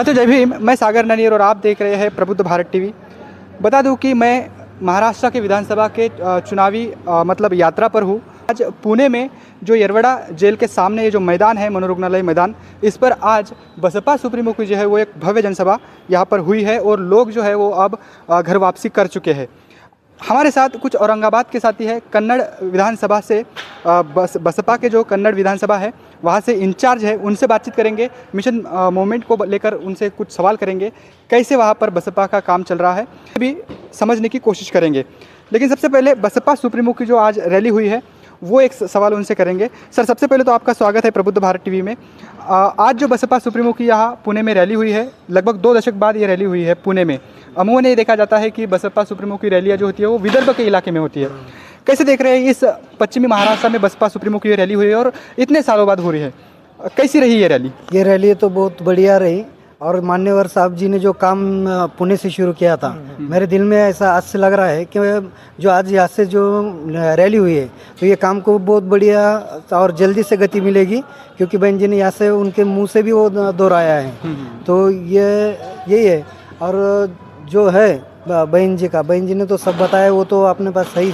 साथियों जय भीम। मैं सागर ननियर और आप देख रहे हैं प्रबुद्ध भारत टीवी। बता दूं कि मैं महाराष्ट्र के विधानसभा के चुनावी मतलब यात्रा पर हूं। आज पुणे में जो येरवड़ा जेल के सामने ये जो मैदान है, मनोरुग्णालय मैदान, इस पर आज बसपा सुप्रीमो की जो है वो एक भव्य जनसभा यहाँ पर हुई है और लोग जो है वो अब घर वापसी कर चुके हैं। हमारे साथ कुछ औरंगाबाद के साथी है, कन्नड़ विधानसभा से बसपा के जो कन्नड़ विधानसभा है वहाँ से इंचार्ज है, उनसे बातचीत करेंगे। मिशन मूवमेंट को लेकर उनसे कुछ सवाल करेंगे, कैसे वहाँ पर बसपा का काम चल रहा है भी समझने की कोशिश करेंगे। लेकिन सबसे पहले बसपा सुप्रीमो की जो आज रैली हुई है वो एक सवाल उनसे करेंगे। सर, सबसे पहले तो आपका स्वागत है प्रबुद्ध भारत टीवी में। आज जो बसपा सुप्रीमो की यहाँ पुणे में रैली हुई है, लगभग 2 दशक बाद ये रैली हुई है पुणे में। अमूमन ये देखा जाता है कि बसपा सुप्रीमो की रैलियाँ जो होती है वो विदर्भ के इलाके में होती है। कैसे देख रहे हैं इस पश्चिमी महाराष्ट्र में बसपा सुप्रीमो की ये रैली हुई है और इतने सालों बाद हो रही है, कैसी रही ये रैली? ये रैली तो बहुत बढ़िया रही और मान्यवर साहब जी ने जो काम पुणे से शुरू किया था, मेरे दिल में ऐसा आज से लग रहा है कि जो आज यहाँ से जो रैली हुई है तो ये काम को बहुत बढ़िया और जल्दी से गति मिलेगी, क्योंकि बहन जी ने यहाँ से उनके मुंह से भी वो दोहराया है। तो ये यही है। और जो है बहन जी ने तो सब बताया, वो तो अपने पास सही।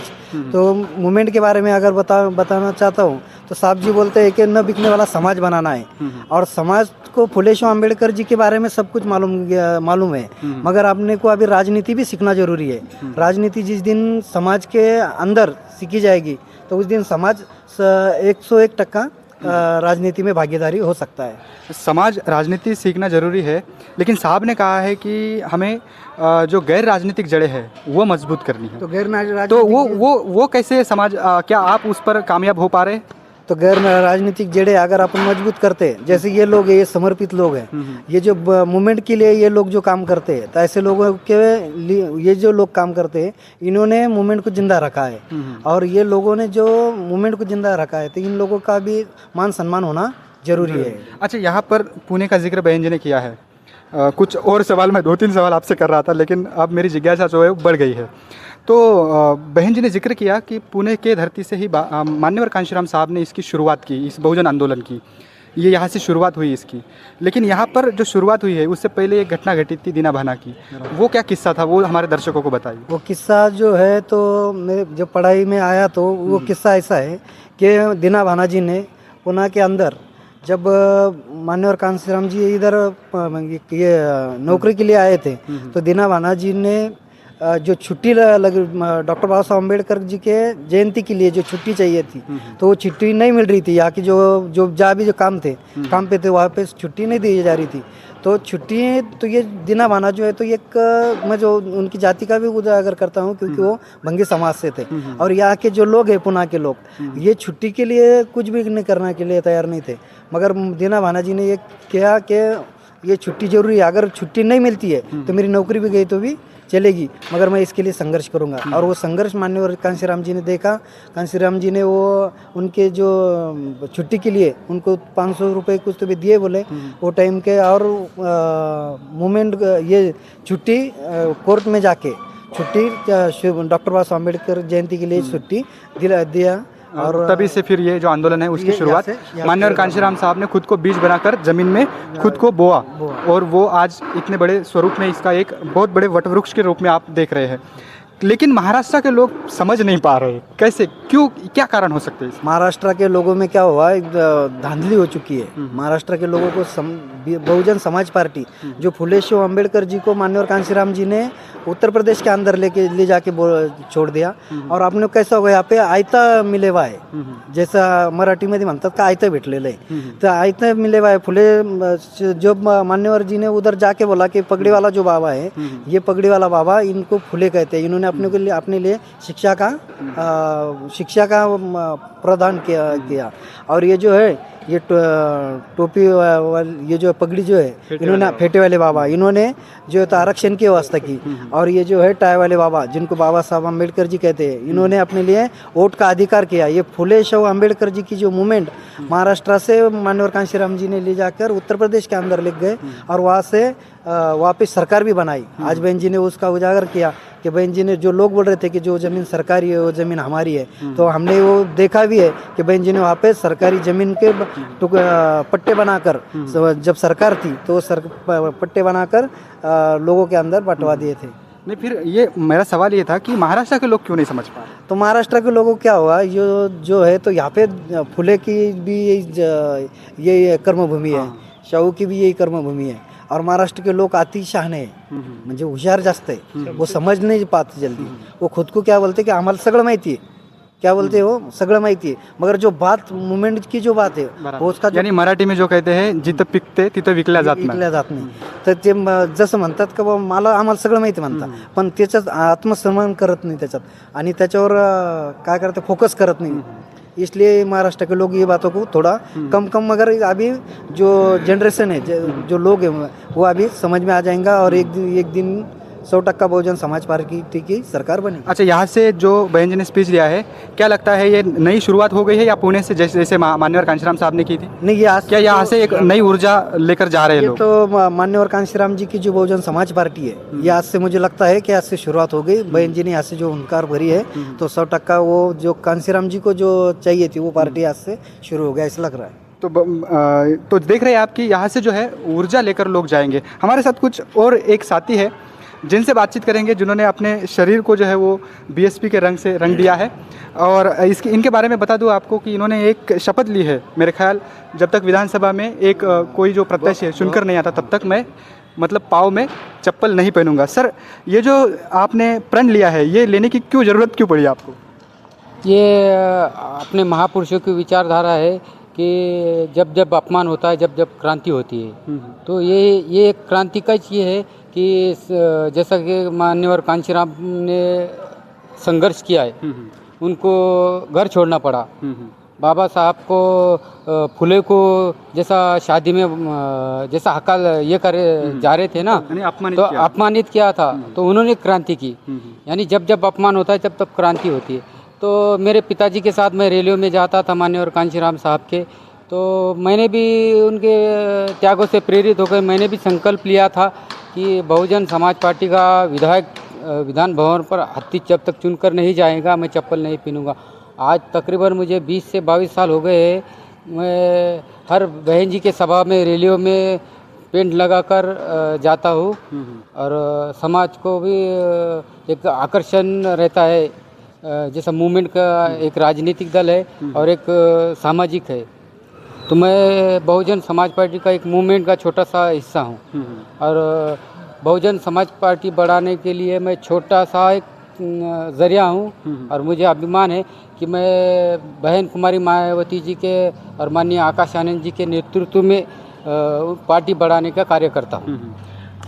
तो मूवमेंट के बारे में अगर बताना चाहता हूँ तो साहब जी बोलते हैं कि न बिकने वाला समाज बनाना है, और समाज को फुले शाह अम्बेडकर जी के बारे में सब कुछ मालूम है, मगर आपने को अभी राजनीति भी सीखना जरूरी है। राजनीति जिस दिन समाज के अंदर सीखी जाएगी तो उस दिन समाज 101% राजनीति में भागीदारी हो सकता है। समाज राजनीति सीखना जरूरी है, लेकिन साहब ने कहा है कि हमें जो गैर राजनीतिक जड़ें हैं वो मजबूत करनी है। तो गैर राजनीतिक तो वो कैसे समाज क्या आप उस पर कामयाब हो पा रहे? तो गैर राजनीतिक जड़ें अगर अपन मजबूत करते, जैसे ये लोग हैं, ये समर्पित लोग हैं, ये जो मूवमेंट के लिए ये लोग जो काम करते हैं, तो ऐसे लोगों के ये जो लोग काम करते हैं इन्होंने मूवमेंट को जिंदा रखा है, और ये लोगों ने जो मूवमेंट को जिंदा रखा है तो इन लोगों का भी मान सम्मान होना जरूरी है। अच्छा, यहाँ पर पुणे का जिक्र बहन जी ने किया है। कुछ और सवाल मैं 2-3 सवाल आपसे कर रहा था, लेकिन अब मेरी जिज्ञासा जो है वो बढ़ गई है। तो बहन जी ने जिक्र किया कि पुणे के धरती से ही मान्यवर कांशीराम साहब ने इसकी शुरुआत की, इस बहुजन आंदोलन की। ये यहाँ से शुरुआत हुई इसकी, लेकिन यहाँ पर जो शुरुआत हुई है उससे पहले एक घटना घटी थी दीना भाना की। वो क्या किस्सा था, वो हमारे दर्शकों को बताइए। वो किस्सा जो है तो मैं जब पढ़ाई में आया तो वो किस्सा ऐसा है कि दीना भाना जी ने पुणे के अंदर जब मान्यवर कांशीराम जी इधर ये नौकरी के लिए आए थे, तो दीना भाना जी ने जो छुट्टी डॉक्टर बाबा साहब अम्बेडकर जी के जयंती के लिए जो छुट्टी चाहिए थी, तो वो छुट्टी नहीं मिल रही थी। यहाँ की जो जो काम पे थे वहाँ पे छुट्टी नहीं दी जा रही थी। तो छुट्टी तो ये दीना भाना जो है तो एक मैं जो उनकी जाति का भी उजागर करता हूँ, क्योंकि वो भंगी समाज से थे, और यहाँ के जो लोग हैं पुणे के लोग, ये छुट्टी के लिए कुछ भी नहीं करने के लिए तैयार नहीं थे। मगर दीना भाना जी ने ये किया कि ये छुट्टी जरूरी है, अगर छुट्टी नहीं मिलती है तो मेरी नौकरी भी गई तो भी चलेगी, मगर मैं इसके लिए संघर्ष करूंगा। और वो संघर्ष मान्यवर कांशीराम जी ने देखा। कांशीराम जी ने वो उनके जो छुट्टी के लिए उनको 500 रुपये कुछ तो भी दिए बोले वो टाइम के, और मूवमेंट ये छुट्टी कोर्ट में जाके छुट्टी डॉक्टर बाबा साहब अम्बेडकर जयंती के लिए छुट्टी दिया, और तभी से फिर ये जो आंदोलन है उसकी शुरुआत मान्यवर कांशीराम साहब ने खुद को बीज बनाकर जमीन में खुद को बोआ, और वो आज इतने बड़े स्वरूप में इसका एक बहुत बड़े वटवृक्ष के रूप में आप देख रहे हैं। लेकिन महाराष्ट्र के लोग समझ नहीं पा रहे, कैसे, क्यों, क्या कारण हो सकते हैं? महाराष्ट्र के लोगों में क्या हुआ, धांधली हो चुकी है। महाराष्ट्र के लोगों को बहुजन समाज पार्टी जो फुले शाह अम्बेडकर जी को मान्यवर कांशीराम जी ने उत्तर प्रदेश के अंदर ले जाके छोड़ दिया, और आपने कैसा हुआ, यहाँ पे आयता मिलेवा है, जैसा मराठी मध्ये म्हणतात का आयतं भेटलेलं आहे, तो आयतं मिलेवा है। फुले जो मान्यवर जी ने उधर जाके बोला कि पगड़ी वाला जो बाबा है, ये पगड़ी वाला बाबा, इनको फुले कहते हैं, इन्होंने अपने लिए शिक्षा का प्रदान किया। और ये जो है ये टोपी ये जो पगड़ी जो है इन्होंने फेटे वाले बाबा, इन्होंने जो है तो आरक्षण की व्यवस्था की। और ये जो है टाई वाले बाबा, जिनको बाबा साहब अम्बेडकर जी कहते हैं, इन्होंने अपने लिए वोट का अधिकार किया। ये फुले शाह अम्बेडकर जी की जो मूवमेंट महाराष्ट्र से मान्यवर कांशीराम जी ने ले जाकर उत्तर प्रदेश के अंदर ले गए, और वहाँ से वापस सरकार भी बनाई। आज बहन जी ने उसका उजागर किया कि बहन जी ने, जो लोग बोल रहे थे कि जो ज़मीन सरकारी है वो ज़मीन हमारी है, तो हमने वो देखा भी है कि बहन जी ने वहाँ पे सरकारी ज़मीन के पट्टे बनाकर जब सरकार थी तो पट्टे बनाकर लोगों के अंदर बंटवा दिए थे। नहीं, फिर ये मेरा सवाल ये था कि महाराष्ट्र के लोग क्यों नहीं समझ पा रहे? तो महाराष्ट्र के लोगों को क्या हुआ, जो है तो यहाँ पे फुले की भी ये कर्मभूमि है, शाहू की भी यही कर्मभूमि है, और महाराष्ट्र के लोग अति शहाणे आहे, म्हणजे हुशार जास्त आहे, वो समझ नहीं पाते जल्दी। वो खुद को क्या बोलते कि आम्हाला सगळं माहिती आहे, क्या बोलते हो, सगळं माहिती आहे, मगर जो बात मूवमेंट की जो बात है वो उसका यानी मराठी में जो कहते हैं जिथं पिकते तिथं विकल्या जात नाही. विकल्या जात नाही. तर ते जसं म्हणतात का बाबा मला आम्हाला सगळं माहिती म्हणतात, पण त्याच्यात आत्मसन्मान करत नाही त्याच्यात, आणि त्याच्यावर काय करते फोकस करत नहीं. इसलिए महाराष्ट्र के लोग ये बातों को थोड़ा कम मगर अभी जो जनरेशन है, जो लोग हैं वो अभी समझ में आ जाएगा, और एक दिन 100% बहुजन समाज पार्टी की सरकार बनी. अच्छा, यहाँ से जो बहन जी ने स्पीच दिया है, क्या लगता है ये नई शुरुआत हो गई है या पुणे से जैसे मान्यवर कांशीराम साहब ने की थी? नहीं, ये आज क्या यहाँ से एक नई ऊर्जा लेकर जा रहे हैं ये लोग? तो मान्यवर कांशीराम जी की जो बहुजन समाज पार्टी है, ये आज से मुझे लगता है कि आज से शुरुआत हो गई. बहन जी ने यहाँ से जो हुंकार भरी है, तो 100% वो जो कांशीराम जी को जो चाहिए थी वो पार्टी आज से शुरू हो गया, ऐसा लग रहा है. तो देख रहे हैं आप कि यहाँ से जो है ऊर्जा लेकर लोग जाएंगे. हमारे साथ कुछ और एक साथी है जिनसे बातचीत करेंगे, जिन्होंने अपने शरीर को जो है वो बीएसपी के रंग से रंग दिया है. और इनके बारे में बता दूं आपको कि इन्होंने एक शपथ ली है, मेरे ख्याल जब तक विधानसभा में एक कोई जो प्रत्याशी चुनकर नहीं आता तब तक मैं मतलब पाँव में चप्पल नहीं पहनूंगा. सर, ये जो आपने प्रण लिया है, ये लेने की क्यों ज़रूरत क्यों पड़ी आपको? ये अपने महापुरुषों की विचारधारा है कि जब जब अपमान होता है, जब जब क्रांति होती है, तो ये एक क्रांति का ये है कि जैसा कि मान्यवर कांशीराम ने संघर्ष किया है, उनको घर छोड़ना पड़ा. बाबा साहब को फुले को जैसा शादी में जैसा हकाल ये करे जा रहे थे ना, तो अपमानित किया था, तो उन्होंने क्रांति की. यानी जब जब अपमान होता है तब तब क्रांति होती है. तो मेरे पिताजी के साथ मैं रैलियों में जाता था मान्यवर कांशीराम साहब के, तो मैंने भी उनके त्यागों से प्रेरित होकर मैंने भी संकल्प लिया था कि बहुजन समाज पार्टी का विधायक विधान भवन पर हत्ती जब तक चुनकर नहीं जाएगा मैं चप्पल नहीं पहनूंगा. आज तकरीबन मुझे 20 से 22 साल हो गए हैं. मैं हर बहन जी के सभा में रैलियों में पेंट लगाकर जाता हूँ, और समाज को भी एक आकर्षण रहता है. जैसा मूवमेंट का एक राजनीतिक दल है और एक सामाजिक है, तो मैं बहुजन समाज पार्टी का एक मूवमेंट का छोटा सा हिस्सा हूँ. और बहुजन समाज पार्टी बढ़ाने के लिए मैं छोटा सा एक ज़रिया हूँ, और मुझे अभिमान है कि मैं बहन कुमारी मायावती जी के और माननीय आकाश आनंद जी के नेतृत्व में पार्टी बढ़ाने का कार्य करता हूँ.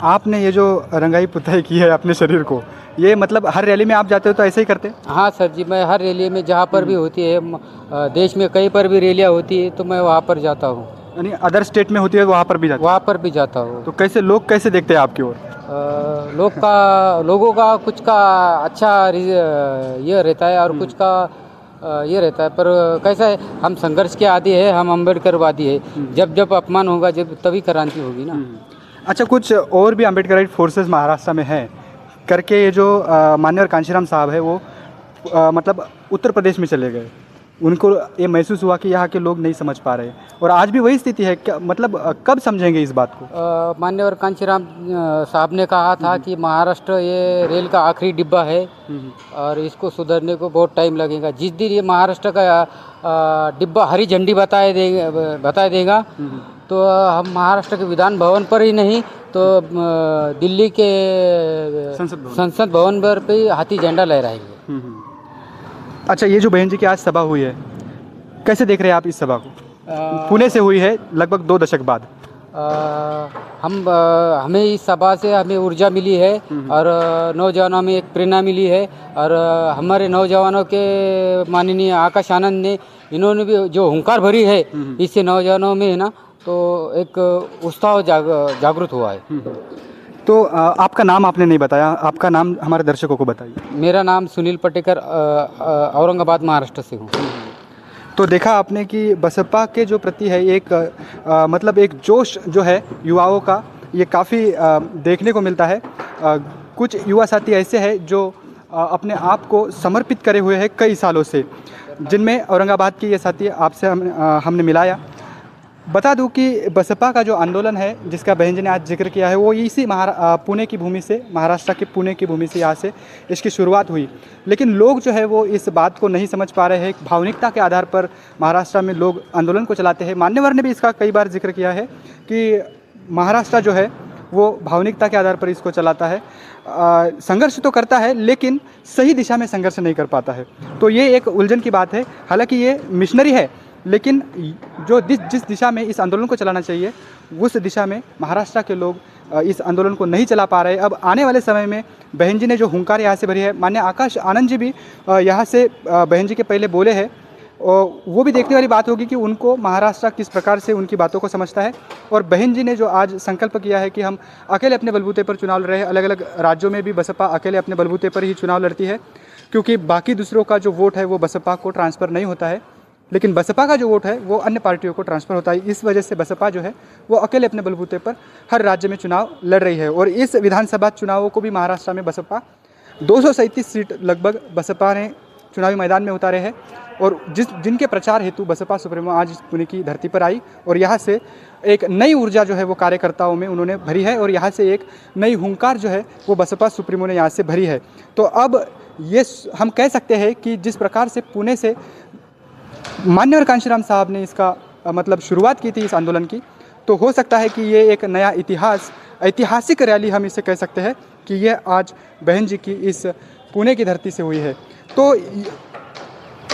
आपने ये जो रंगाई पुताई की है अपने शरीर को, ये मतलब हर रैली में आप जाते हो तो ऐसे ही करते हैं? हाँ सर जी, मैं हर रैली में जहाँ पर भी होती है, देश में कहीं पर भी रैलियाँ होती है तो मैं वहाँ पर जाता हूँ. यानी अदर स्टेट में होती है वहाँ पर भी जाते हैं? वहाँ पर भी जाता हूँ. तो कैसे लोग कैसे देखते हैं आपकी ओर? लोगों का कुछ का अच्छा ये रहता है और कुछ का ये रहता है, पर कैसा है, हम संघर्ष के आदी है, हम अम्बेडकरवादी है. जब जब अपमान होगा जब तभी क्रांति होगी ना. अच्छा, कुछ और भी अम्बेडकराइट फोर्सेस महाराष्ट्र में हैं करके ये जो मान्यवर कांशीराम साहब है वो मतलब उत्तर प्रदेश में चले गए. उनको ये महसूस हुआ कि यहाँ के लोग नहीं समझ पा रहे, और आज भी वही स्थिति है. क्या मतलब कब समझेंगे इस बात को? मान्यवर कांशीराम साहब ने कहा था कि महाराष्ट्र ये रेल का आखिरी डिब्बा है और इसको सुधरने को बहुत टाइम लगेगा. जिस दिन ये महाराष्ट्र का डिब्बा हरी झंडी बता देगा तो हम महाराष्ट्र के विधान भवन पर ही नहीं तो दिल्ली के संसद भवन पर भी हाथी झंडा लहराएंगे. अच्छा, ये जो बहन जी की आज सभा हुई है, कैसे देख रहे हैं आप इस सभा को? पुणे से हुई है लगभग 2 दशक बाद. हमें इस सभा से हमें ऊर्जा मिली है और नौजवानों में एक प्रेरणा मिली है, और हमारे नौजवानों के माननीय आकाश आनंद ने इन्होंने भी जो हुंकार भरी है इससे नौजवानों में है ना, तो एक उत्साह जागृत हुआ है. तो आपका नाम आपने नहीं बताया, आपका नाम हमारे दर्शकों को बताइए. मेरा नाम सुनील पटेकर, औरंगाबाद महाराष्ट्र से हूँ. तो देखा आपने कि बसपा के जो प्रति है एक मतलब एक जोश जो है युवाओं का, ये काफ़ी देखने को मिलता है. कुछ युवा साथी ऐसे हैं जो अपने आप को समर्पित करे हुए हैं कई सालों से, जिनमें औरंगाबाद के ये साथी आपसे हमने मिलाया. बता दूं कि बसपा का जो आंदोलन है जिसका बहन जी ने आज जिक्र किया है वो इसी पुणे की भूमि से, महाराष्ट्र के पुणे की भूमि से यहाँ से इसकी शुरुआत हुई। लेकिन लोग जो है वो इस बात को नहीं समझ पा रहे हैं। भावनिकता के आधार पर महाराष्ट्र में लोग आंदोलन को चलाते हैं। मान्यवर ने भी इसका कई बार जिक्र किया है कि महाराष्ट्र जो है वो भावनिकता के आधार पर इसको चलाता है। संघर्ष तो करता है लेकिन सही दिशा में संघर्ष नहीं कर पाता है। तो ये एक उलझन की बात है। हालांकि ये मिशनरी है लेकिन जो जिस दिशा में इस आंदोलन को चलाना चाहिए उस दिशा में महाराष्ट्र के लोग इस आंदोलन को नहीं चला पा रहे। अब आने वाले समय में बहन जी ने जो हुंकार यहाँ से भरी है, माननीय आकाश आनंद जी भी यहाँ से बहन जी के पहले बोले हैं, और वो भी देखने वाली बात होगी कि उनको महाराष्ट्र किस प्रकार से उनकी बातों को समझता है। और बहन जी ने जो आज संकल्प किया है कि हम अकेले अपने बलबूते पर चुनाव लड़ रहे हैं। अलग अलग राज्यों में भी बसपा अकेले अपने बलबूते पर ही चुनाव लड़ती है, क्योंकि बाकी दूसरों का जो वोट है वो बसपा को ट्रांसफ़र नहीं होता है, लेकिन बसपा का जो वोट है वो अन्य पार्टियों को ट्रांसफ़र होता है। इस वजह से बसपा जो है वो अकेले अपने बलबूते पर हर राज्य में चुनाव लड़ रही है। और इस विधानसभा चुनावों को भी महाराष्ट्र में बसपा 237 सीट लगभग बसपा ने चुनावी मैदान में उतारे हैं। और जिनके प्रचार हेतु बसपा सुप्रीमो आज पुणे की धरती पर आई और यहाँ से एक नई ऊर्जा जो है वो कार्यकर्ताओं में उन्होंने भरी है, और यहाँ से एक नई हुंकार जो है वो बसपा सुप्रीमो ने यहाँ से भरी है। तो अब ये हम कह सकते हैं कि जिस प्रकार से पुणे से मान्यवर कांशीराम साहब ने इसका मतलब शुरुआत की थी इस आंदोलन की, तो हो सकता है कि ये एक नया ऐतिहासिक रैली हम इसे कह सकते हैं कि ये आज बहन जी की इस पुणे की धरती से हुई है। तो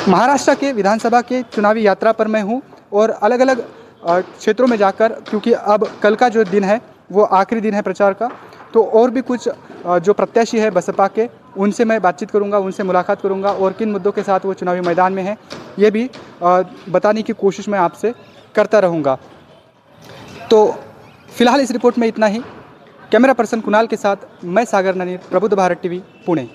महाराष्ट्र के विधानसभा के चुनावी यात्रा पर मैं हूँ और अलग अलग क्षेत्रों में जाकर, क्योंकि अब कल का जो दिन है वो आखिरी दिन है प्रचार का, तो और भी कुछ जो प्रत्याशी है बसपा के उनसे मैं बातचीत करूंगा, उनसे मुलाकात करूंगा और किन मुद्दों के साथ वो चुनावी मैदान में हैं ये भी बताने की कोशिश मैं आपसे करता रहूंगा। तो फिलहाल इस रिपोर्ट में इतना ही। कैमरा पर्सन कुणाल के साथ मैं सागर ननीर, प्रबुद्ध भारत टीवी, पुणे।